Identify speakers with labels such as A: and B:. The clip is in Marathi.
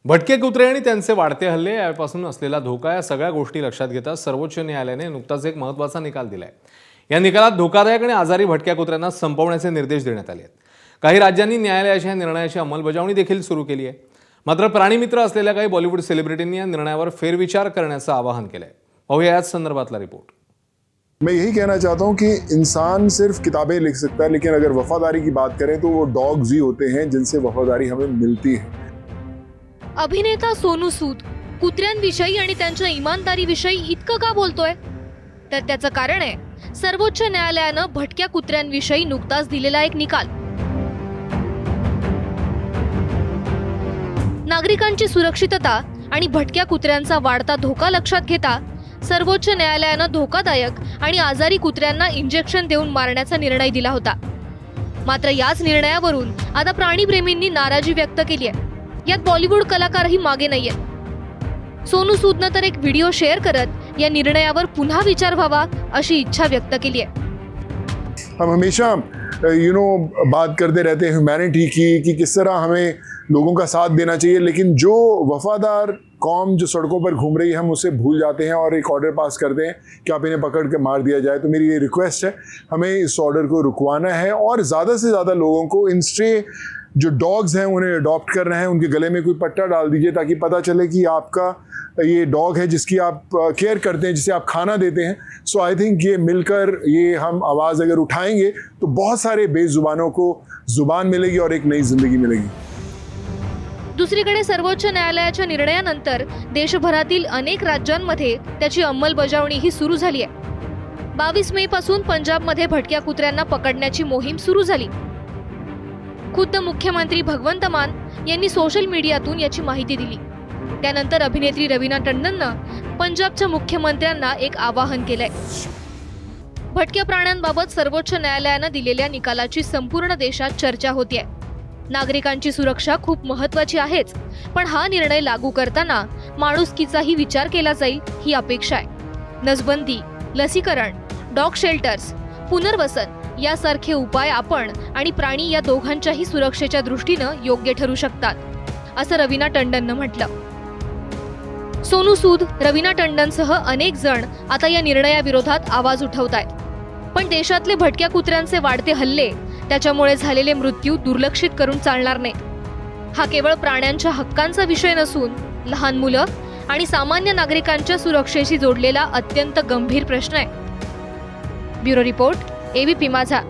A: भटके कुत्रे आणि त्यांचे वाढते हल्ले यापासून असलेला धोका या सगळ्या गोष्टी लक्षात घेता सर्वोच्च न्यायालयाने नुकताच एक महत्त्वाचा निकाल दिलाय। या निकालात धोकादायक आणि आजारी भटक्या कुत्र्यांना संपवण्याचे निर्देश देण्यात आले आहेत। काही राज्यांनी न्यायालयाच्या निर्णयाची अंमलबजावणी देखील सुरू केली आहे। मात्र प्राणीमित्र असलेल्या काही बॉलिवूड सेलिब्रिटींनी या निर्णयावर फेरविचार करण्याचं आवाहन केलंय। पाहूया याच संदर्भातला रिपोर्ट।
B: मैं यही कहना चाहता हूँ कि इंसान सिर्फ किताबें लिख सकता है, लेकिन अगर वफादारी की बात करें तो वो डॉग्स ही होते हैं जिनसे वफादारी हमें मिलती है।
C: अभिनेता सोनू सूद कुत्र्यांविषयी आणि त्यांच्या इमानदारीविषयी इतकं का बोलतोय? तर त्याचं कारण आहे सर्वोच्च न्यायालयानं भटक्या कुत्र्यांविषयी नुकताच दिलेला एक निकाल। नागरिकांची सुरक्षितता आणि भटक्या कुत्र्यांचा वाढता धोका लक्षात घेता सर्वोच्च न्यायालयानं धोकादायक आणि आजारी कुत्र्यांना इंजेक्शन देऊन मारण्याचा निर्णय दिला होता। मात्र याच निर्णयावरून आता प्राणीप्रेमींनी नाराजी व्यक्त केली आहे। यात बॉलिवूड कलाकारही मागे नाहीयेत। सोनू सूदनं तर एक व्हिडिओ शेअर करत या निर्णयावर पुन्हा विचार व्हावा अशी इच्छा व्यक्त केली आहे।
B: हम हमेशा बात करते रहते हैं ह्यूमैनिटी की कि किस तरह हमें लोगों का साथ देना चाहिए, लेकिन जो वफादार कौम जो सड़कों पर घूम रही है हम उसे भूल जाते हैं और एक ऑर्डर पास करते हैं कि आप इन्हें पकड़ के मार दिया जाए। तो मेरी ये रिक्वेस्ट है, हमें इस ऑर्डर को रुकवाना है और ज़्यादा से ज़्यादा लोगों को इन स्ट्रे जो डॉग्स हैं उन्हें अडॉप्ट करना है। उनके गले में कोई पट्टा डाल दीजिए ताकि पता चले कि आपका ये डॉग है जिसकी आप केयर करते हैं, जिसे आप खाना देते हैं। सो आई थिंक ये मिलकर ये हम आवाज़ अगर उठाएंगे तो बहुत सारे बेजुबानों को जुबान मिलेगी और एक नई जिंदगी मिलेगी।
C: दुसरीकडे सर्वोच्च न्यायालयाच्या निर्णयानंतर देशभरातील अनेक राज्यांमध्ये त्याची अंमलबजावणीही सुरू झाली आहे। 22 मे पासून पंजाबमध्ये भटक्या कुत्र्यांना पकडण्याची मोहीम सुरू झाली। खुद्द मुख्यमंत्री भगवंत मान यांनी सोशल मीडियातून याची माहिती दिली। त्यानंतर अभिनेत्री रवीना टंडननं पंजाबच्या मुख्यमंत्र्यांना एक आवाहन केलंय। भटक्या प्राण्यांबाबत सर्वोच्च न्यायालयानं दिलेल्या निकालाची संपूर्ण देशात चर्चा होतीये। नागरिकांची सुरक्षा खूप महत्त्वाची आहेच, पण हा निर्णय लागू करताना माणुसकीचाही विचार केला जाईल ही अपेक्षा आहे। नसबंदी, लसीकरण, डॉग शेल्टर्स, पुनर्वसन यासारखे उपाय आपण आणि प्राणी या दोघांच्याही सुरक्षेच्या दृष्टीनं योग्य ठरू शकतात, असं रवीना टंडननं म्हटलं। सोनू सूद, रवीना टंडनसह अनेक जण आता या निर्णयाविरोधात आवाज उठवतायत। पण देशातले भटक्या कुत्र्यांचे वाढते हल्ले, त्याच्यामुळे झालेले मृत्यू दुर्लक्षित करून चालणार नाही। हा केवळ प्राण्यांच्या हक्कांचा विषय नसून लहान मुलं आणि सामान्य नागरिकांच्या सुरक्षेशी जोडलेला अत्यंत गंभीर प्रश्न आहे। ब्युरो रिपोर्ट, एबीपी माझा।